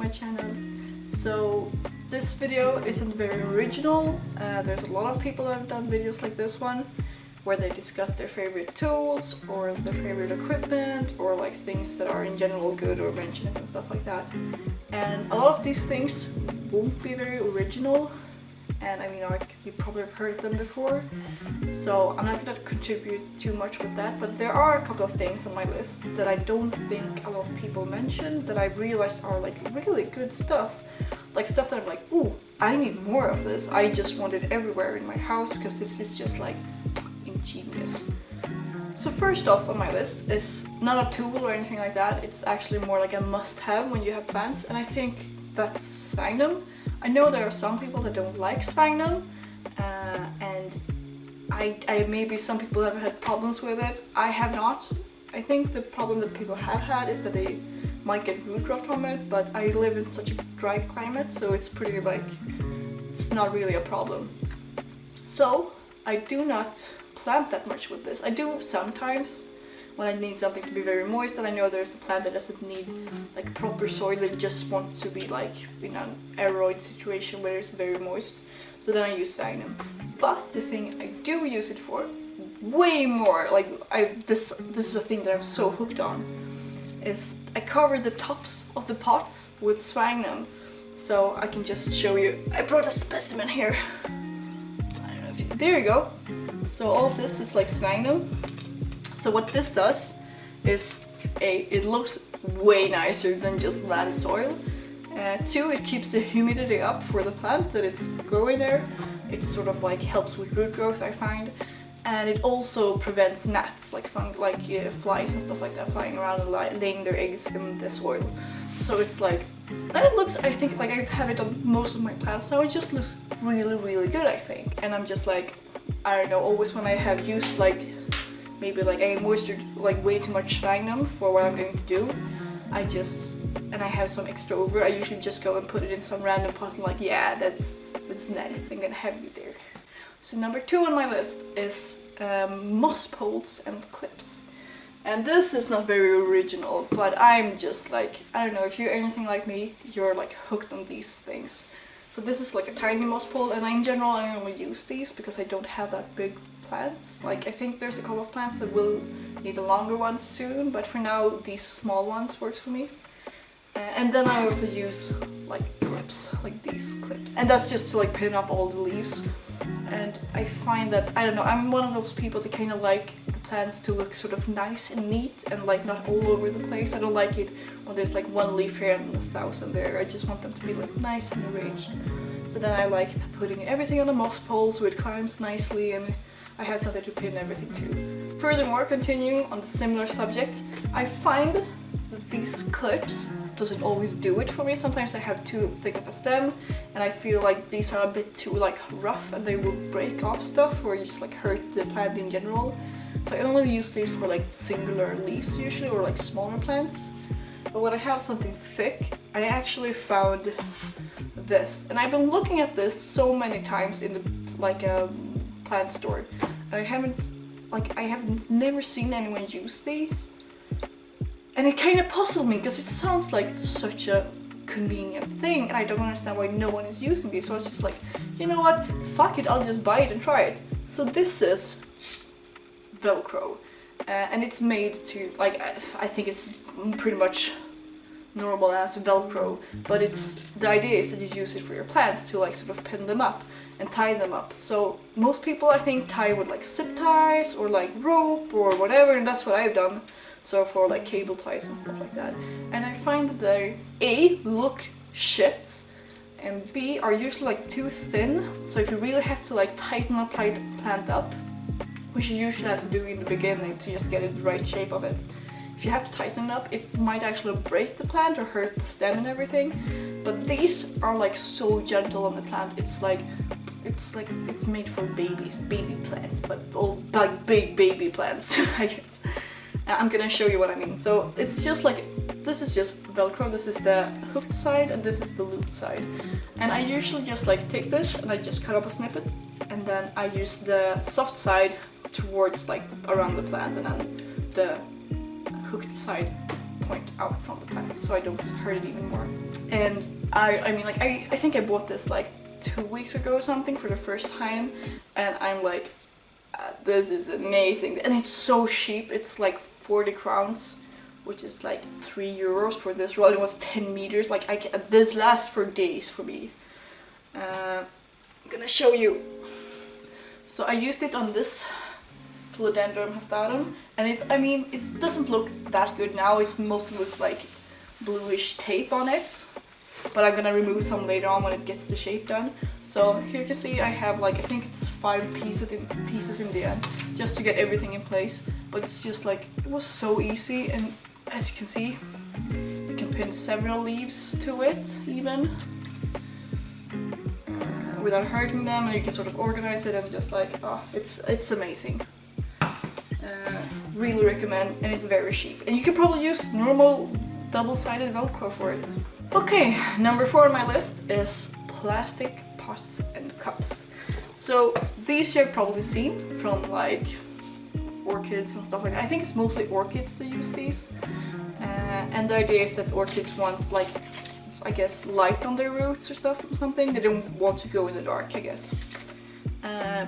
my channel. So this video isn't very original. There's a lot of people that have done videos like this one where they discuss their favorite tools or their favorite equipment or like things that are in general good or mention it and stuff like that. And a lot of these things won't be very original, and I mean, you probably have heard of them before, so I'm not going to contribute too much with that, but there are a couple of things on my list that I don't think a lot of people mention that I realized are like really good stuff. Like stuff that I'm like, ooh, I need more of this. I just want it everywhere in my house because this is just like ingenious. So first off on my list is not a tool or anything like that, it's actually more like a must-have when you have plants, and I think that's Sphagnum. I know there are some people that don't like Sphagnum, and I maybe some people have had problems with it. I have not. I think the problem that people have had is that they might get root rot from it, but I live in such a dry climate, so it's pretty like, it's not really a problem. So I do not plant that much with this. I do sometimes when I need something to be very moist, and I know there's a plant that doesn't need like proper soil, that just wants to be like in an aeroid situation where it's very moist, so then I use Sphagnum. But the thing I do use it for way more, like this is a thing that I'm so hooked on, is I cover the tops of the pots with Sphagnum. So I can just show you. I brought a specimen here. I don't know if you, there you go. So all of this is like Sphagnum. So what this does is it looks way nicer than just land soil. Two, it keeps the humidity up for the plant that it's growing there. It sort of like helps with root growth, I find. And it also prevents gnats, like flies and stuff like that, flying around and laying their eggs in the soil. So it's like, and it looks, I think, like I have it on most of my plants now, it just looks really, really good, I think. And I'm just like, I don't know, always when I have used like, maybe like I moistured like way too much Sphagnum for what I'm going to do, and I have some extra over, I usually just go and put it in some random pot and like, yeah, that's nice, I'm gonna have you there. So number 2 on my list is moss poles and clips. And this is not very original, but I'm just like, I don't know, if you're anything like me, you're like hooked on these things. So this is like a tiny moss pole, and in general I only use these because I don't have that big plants. Like I think there's a couple of plants that will need a longer one soon, but for now these small ones works for me. And then I also use like clips, like these clips. And that's just to like pin up all the leaves. And I find that, I don't know, I'm one of those people that kind of like the plants to look sort of nice and neat and like not all over the place. I don't like it when there's like one leaf here and 1,000 there. I just want them to be like nice and arranged. So then I like putting everything on a moss pole so it climbs nicely and I have something to pin everything to. Furthermore, continuing on the similar subject, I find that these clips doesn't always do it for me. Sometimes I have too thick of a stem and I feel like these are a bit too like rough and they will break off stuff or just like hurt the plant in general. So I only use these for like singular leaves usually, or like smaller plants. But when I have something thick, I actually found this, and I've been looking at this so many times in the like a plant store, and I haven't never seen anyone use these. And it kind of puzzled me because it sounds like such a convenient thing and I don't understand why no one is using these. So I was just like, you know what, fuck it, I'll just buy it and try it. So this is Velcro, and it's made to, like, I think it's pretty much normal as Velcro, but the idea is that you use it for your plants to like sort of pin them up and tie them up. So most people I think tie with like zip ties or like rope or whatever, and that's what I've done. So for like cable ties and stuff like that. And I find that they A, look shit, and B, are usually like too thin. So if you really have to like tighten a plant up, which you usually have to do in the beginning to just get it the right shape of it. If you have to tighten it up, it might actually break the plant or hurt the stem and everything. But these are like so gentle on the plant. It's made for baby plants, but all like big baby plants, I guess. I'm gonna show you what I mean. So it's just like, this is just Velcro, this is the hooked side and this is the looped side. And I usually just like take this and I just cut up a snippet, and then I use the soft side towards like around the plant, and then the hooked side point out from the plant so I don't hurt it even more. And I mean, like, I think I bought this like 2 weeks ago or something for the first time, and I'm like, this is amazing. And it's so cheap. It's like 40 crowns, which is like €3 for this roll. It was 10 meters. Like, this lasts for days for me. I'm gonna show you. So I used it on this Philodendron hastatum, and it doesn't look that good now. It mostly looks like bluish tape on it, but I'm gonna remove some later on when it gets the shape done. So here you can see I have like, I think it's 5 pieces in the end, just to get everything in place. But it's just like, it was so easy, and as you can see, you can pin several leaves to it even, without hurting them, and you can sort of organize it, and just like, oh, it's amazing. Really recommend, and it's very cheap. And you can probably use normal double-sided Velcro for it. Okay, number 4 on my list is plastic pots and cups. So these you've probably seen from like orchids and stuff like that. I think it's mostly orchids that use these. And the idea is that orchids want, like, I guess, light on their roots or something. They don't want to go in the dark, I guess.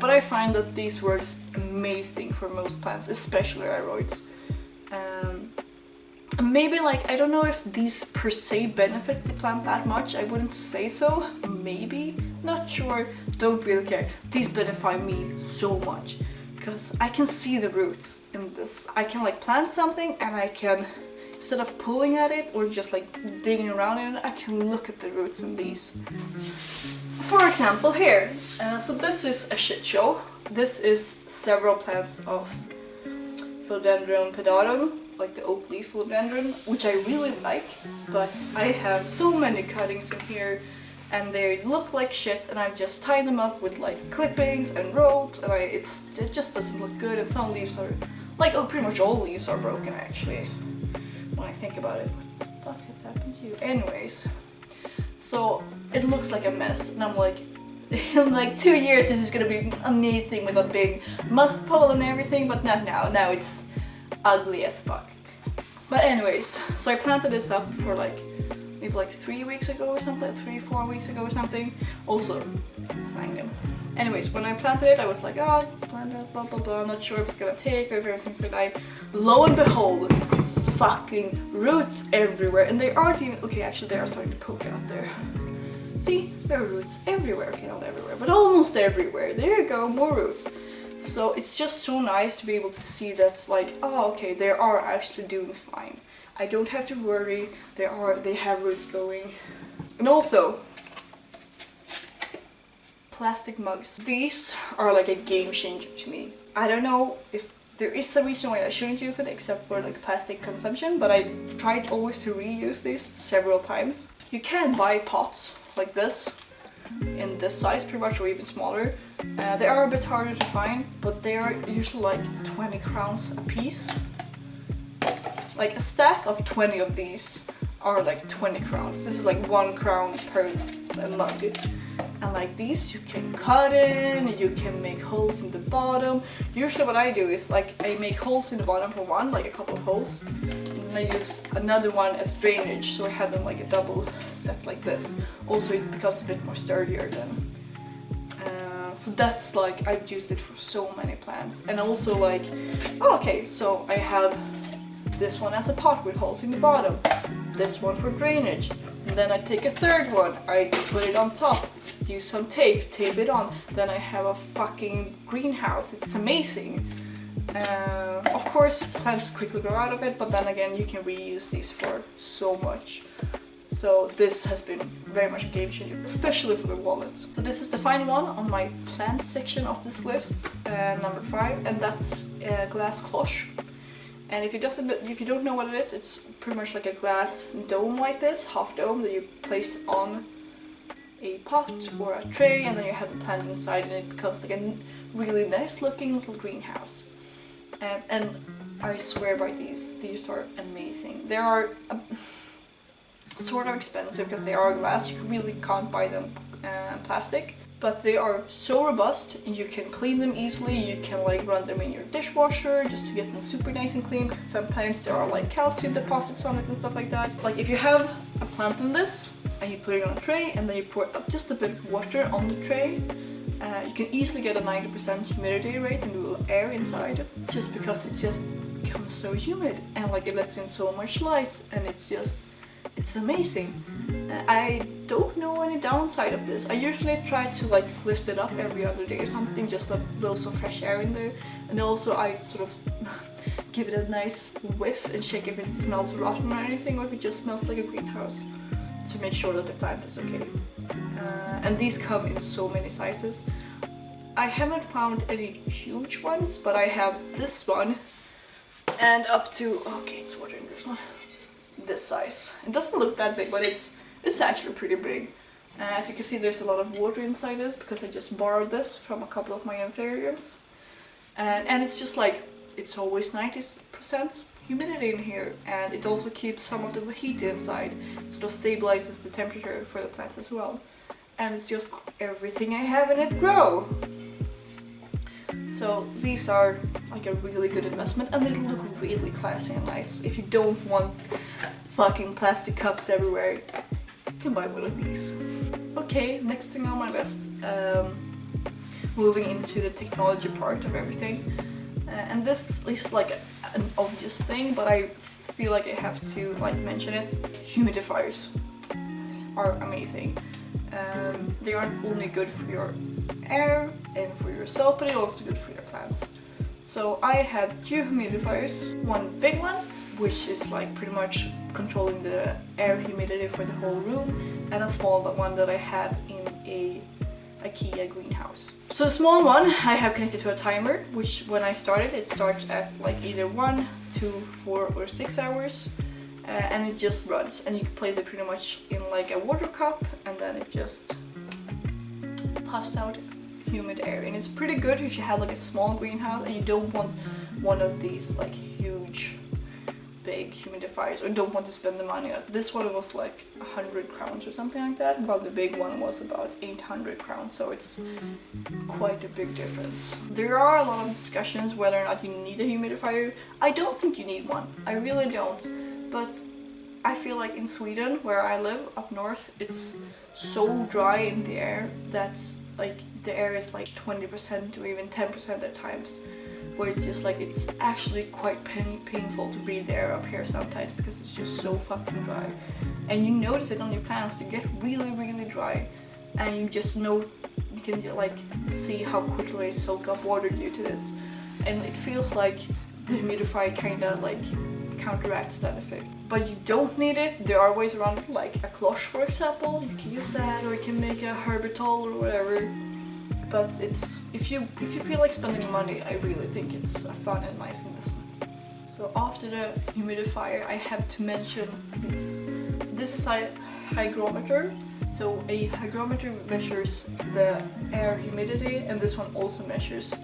But I find that these works amazing for most plants, especially aeroids. Maybe, like, I don't know if these per se benefit the plant that much. I wouldn't say so. Maybe. Not sure. Don't really care. These benefit me so much, because I can see the roots in this. I can like plant something, and I can, instead of pulling at it or just like digging around in it, I can look at the roots in these. For example, here. So this is a shit show. This is several plants of Philodendron pedatum, like the oak leaf philodendron, which I really like, but I have so many cuttings in here, and they look like shit, and I've just tied them up with like clippings and ropes, and it just doesn't look good. And some leaves are like, oh, pretty much all leaves are broken actually, when I think about it. What the fuck has happened to you? Anyways, so it looks like a mess, and I'm like, in like 2 years this is gonna be amazing with a big moth pole and everything, but not now. Now it's ugly as fuck. But anyways, so I planted this up for like maybe like 3 weeks ago or something, 3-4 weeks ago or something. Also, Sphagnum. Anyways, when I planted it, I was like, oh, planted, blah blah blah, not sure if it's gonna take or if everything's gonna die. Lo and behold, fucking roots everywhere, and they aren't even, okay, actually they are starting to poke out there. See, there are roots everywhere. Okay, not everywhere, but almost everywhere. There you go, more roots. So it's just so nice to be able to see that's like, oh, okay, they are actually doing fine. I don't have to worry. They have roots going. And also, plastic mugs. These are like a game changer to me. I don't know if there is a reason why I shouldn't use it except for like plastic consumption, but I tried always to reuse these several times. You can buy pots like this, in this size pretty much, or even smaller. They are a bit harder to find, but they are usually like 20 crowns a piece. Like a stack of 20 of these are like 20 crowns. This is like 1 crown per mug. And like these you can cut in, you can make holes in the bottom. Usually what I do is like I make holes in the bottom for one, like a couple of holes. And I use another one as drainage, so I have them like a double set like this. Also it becomes a bit more sturdier then. So that's like, I've used it for so many plants. And also like, oh, okay, so I have this one as a pot with holes in the bottom. This one for drainage. And then I take a third one, I put it on top, use some tape, tape it on. Then I have a fucking greenhouse. It's amazing. Of course, plants quickly grow out of it, but then again, you can reuse these for so much. So this has been very much a game changer, especially for the wallets. So this is the final one on my plant section of this list, number 5, and that's glass cloche. And if you don't know what it is, it's pretty much like a glass dome like this, half dome, that you place on a pot or a tray, and then you have the plant inside, and it becomes like a really nice looking little greenhouse. And I swear by these are amazing. They are sort of expensive because they are glass. You really can't buy them plastic, but they are so robust. You can clean them easily. You can like run them in your dishwasher just to get them super nice and clean, because sometimes there are like calcium deposits on it and stuff like that. Like if you have a plant in this and you put it on a tray, and then you pour up just a bit of water on the tray. You can easily get a 90% humidity rate and a little air inside, just because it just becomes so humid, and like it lets in so much light, and it's amazing. I don't know any downside of this. I usually try to like lift it up every other day or something, just to blow some fresh air in there, and also I sort of give it a nice whiff and check if it smells rotten or anything, or if it just smells like a greenhouse, to make sure that the plant is okay. And these come in so many sizes. I haven't found any huge ones, but I have this one, and up to, okay, it's watering this one, this size. It doesn't look that big, but it's actually pretty big. As you can see, there's a lot of water inside this, because I just borrowed this from a couple of my anthuriums. And it's just like, it's always 90% humidity in here, and it also keeps some of the heat inside, so it stabilizes the temperature for the plants as well. And it's just everything I have in it grow. So these are like a really good investment, and they look really classy and nice. If you don't want fucking plastic cups everywhere, you can buy one of these. Okay, next thing on my list, moving into the technology part of everything. And this is like an obvious thing, but I feel like I have to like mention it. Humidifiers are amazing. They aren't only good for your air and for yourself, but they're also good for your plants. So I have two humidifiers, one big one, which is like pretty much controlling the air humidity for the whole room, and a small one that I have in a IKEA greenhouse. So the small one I have connected to a timer, which when I started, it starts at like either 1, 2, 4 or 6 hours. And it just runs, and you can place it pretty much in like a water cup, and then it just puffs out humid air. And it's pretty good if you have like a small greenhouse and you don't want one of these like huge big humidifiers, or don't want to spend the money. This one was like 100 crowns or something like that, while the big one was about 800 crowns, so it's quite a big difference. There are a lot of discussions whether or not you need a humidifier. I don't think you need one, I really don't. But I feel like in Sweden, where I live up north, it's so dry in the air that like the air is like 20% or even 10% at times, where it's just like it's actually quite painful to breathe the air up here sometimes, because it's just so fucking dry. And you notice it on your plants, you get really dry, and you just know, you can like see how quickly they soak up water due to this. And it feels like the humidifier kinda like counteracts that effect. But you don't need it. There are ways around it, like a cloche for example. You can use that, or you can make a herbitol or whatever. But it's, if you feel like spending money, I really think it's a fun and nice investment. So after the humidifier, I have to mention this. So this is a hygrometer. So a hygrometer measures the air humidity, and this one also measures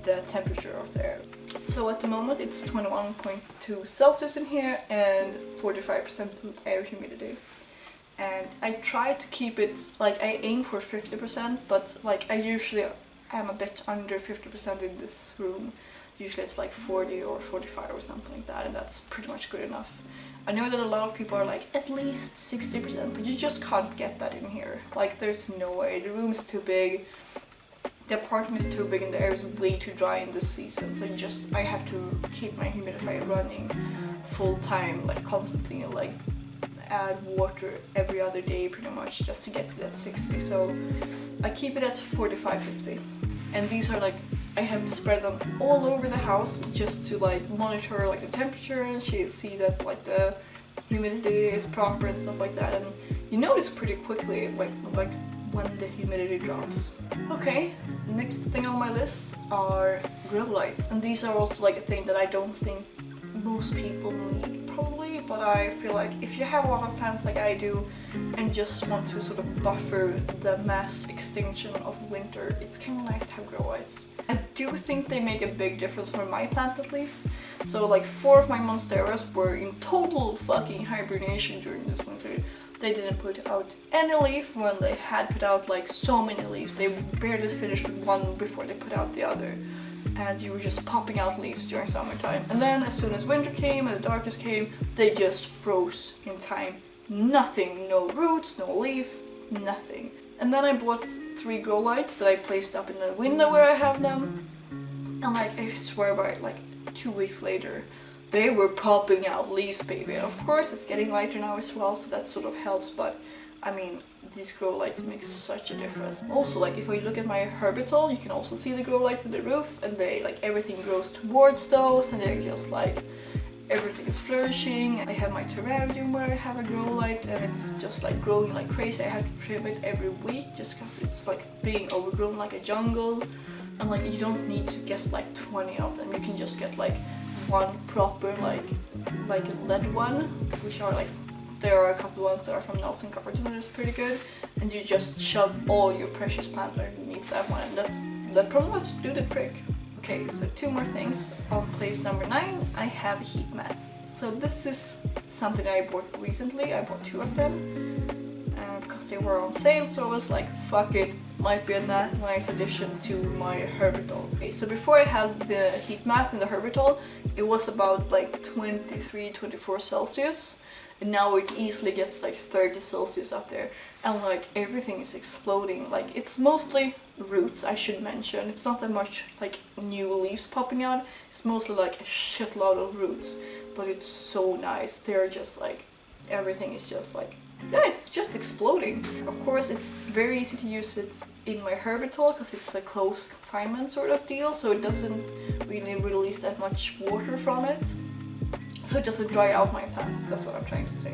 the temperature of the air. So at the moment it's 21.2 Celsius in here and 45% air humidity. And I try to keep it, like I aim for 50%, but like I usually am a bit under 50% in this room. Usually it's like 40 or 45 or something like that, and that's pretty much good enough. I know that a lot of people are like, at least 60%, but you just can't get that in here. Like there's no way, the room is too big. The apartment is too big and the air is way too dry in this season, so I have to keep my humidifier running full time, like constantly, like add water every other day pretty much, just to get to that 60. So I keep it at 45-50. And these are like, I have to spread them all over the house just to like monitor like the temperature and see that like the humidity is proper and stuff like that. And you notice pretty quickly like when the humidity drops. Okay, next thing on my list are grow lights, and these are also like a thing that I don't think most people need probably, but I feel like if you have a lot of plants like I do and just want to sort of buffer the mass extinction of winter, it's kind of nice to have grow lights. I do think they make a big difference for my plant at least. So like 4 of my monsteras were in total fucking hibernation during this winter. They didn't put out any leaf when they had put out like so many leaves. They barely finished one before they put out the other. And you were just popping out leaves during summertime. And then as soon as winter came and the darkness came, they just froze in time nothing, no roots, no leaves, nothing. And then I bought 3 grow lights that I placed up in the window where I have them. And like, I swear by it, like 2 weeks later, they were popping out leaves, baby. And of course it's getting lighter now as well, so that sort of helps, but I mean, these grow lights make such a difference. Also, like, if you look at my Hygrometer, you can also see the grow lights in the roof, and they, like, everything grows towards those, and they're just like, everything is flourishing. I have my terrarium where I have a grow light, and it's just like growing like crazy. I have to trim it every week just because it's like being overgrown like a jungle. And like, you don't need to get like 20 of them. You can just get like one proper like a lead one, which are like, there are a couple ones that are from Nelson Garden that is pretty good, and you just shove all your precious plant underneath that one, and that pretty much do the trick. Okay, so 2 more things. On place number 9, I have heat mats. So this is something I bought recently. I bought 2 of them because they were on sale, so I was like, fuck it, might be a nice addition to my Hygrometer. Okay, so before I had the heat mat and the Hygrometer, it was about like 23-24 Celsius. And now it easily gets like 30 Celsius up there, and like everything is exploding. Like, it's mostly roots, I should mention. It's not that much like new leaves popping out. It's mostly like a shitload of roots, but it's so nice. They're just like, everything is just like, yeah, it's just exploding. Of course, it's very easy to use it in my Hygrometer because it's a closed confinement sort of deal, so it doesn't really release that much water from it. So it doesn't dry out my plants, that's what I'm trying to say.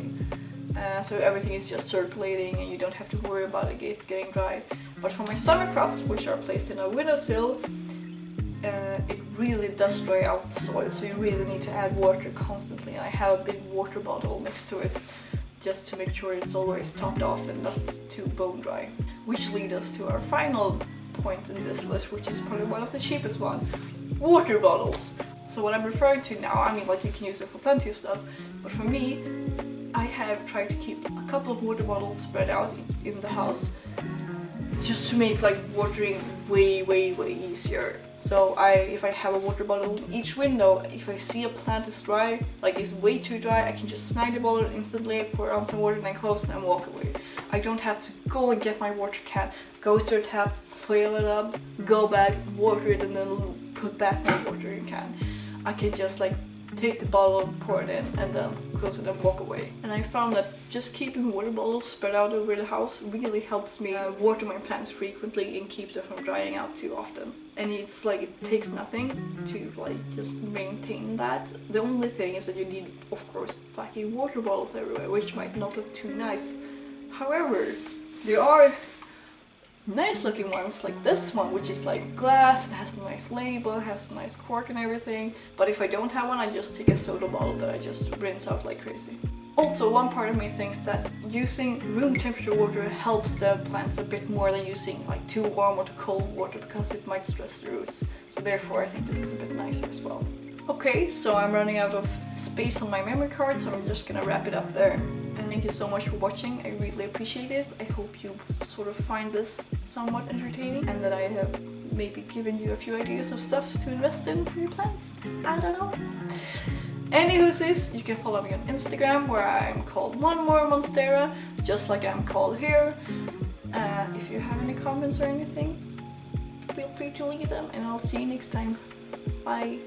So everything is just circulating and you don't have to worry about it getting dry. But for my summer crops, which are placed in a windowsill, it really does dry out the soil, so you really need to add water constantly. And I have a big water bottle next to it, just to make sure it's always topped off and not too bone dry. Which leads us to our final point in this list, which is probably one of the cheapest ones. Water bottles. So what I'm referring to now, I mean, like, you can use it for plenty of stuff, but for me, I have tried to keep a couple of water bottles spread out in the house just to make like watering way easier. So if I have a water bottle in each window, if I see a plant is dry, like it's way too dry, I can just snag the bottle instantly, pour on some water and then close and then walk away. I don't have to go and get my water can, go to the tap, fill it up, go back, water it, and then put back my watering can. I can just like take the bottle, pour it in, and then close it and walk away. And I found that just keeping water bottles spread out over the house really helps me water my plants frequently and keep them from drying out too often. And it's like, it takes nothing to like just maintain that. The only thing is that you need, of course, fucking water bottles everywhere, which might not look too nice. However, there are nice looking ones like this one, which is like glass and has a nice label, has a nice cork and everything. But if I don't have one, I just take a soda bottle that I just rinse out like crazy. Also, one part of me thinks that using room temperature water helps the plants a bit more than using like too warm or too cold water, because it might stress the roots. So therefore I think this is a bit nicer as well. Okay, so I'm running out of space on my memory card, so I'm just gonna wrap it up there. And thank you so much for watching, I really appreciate it. I hope you sort of find this somewhat entertaining, and that I have maybe given you a few ideas of stuff to invest in for your plants. I don't know. Anywho's, you can follow me on Instagram, where I'm called One More Monstera, just like I'm called here. If you have any comments or anything, feel free to leave them, and I'll see you next time. Bye.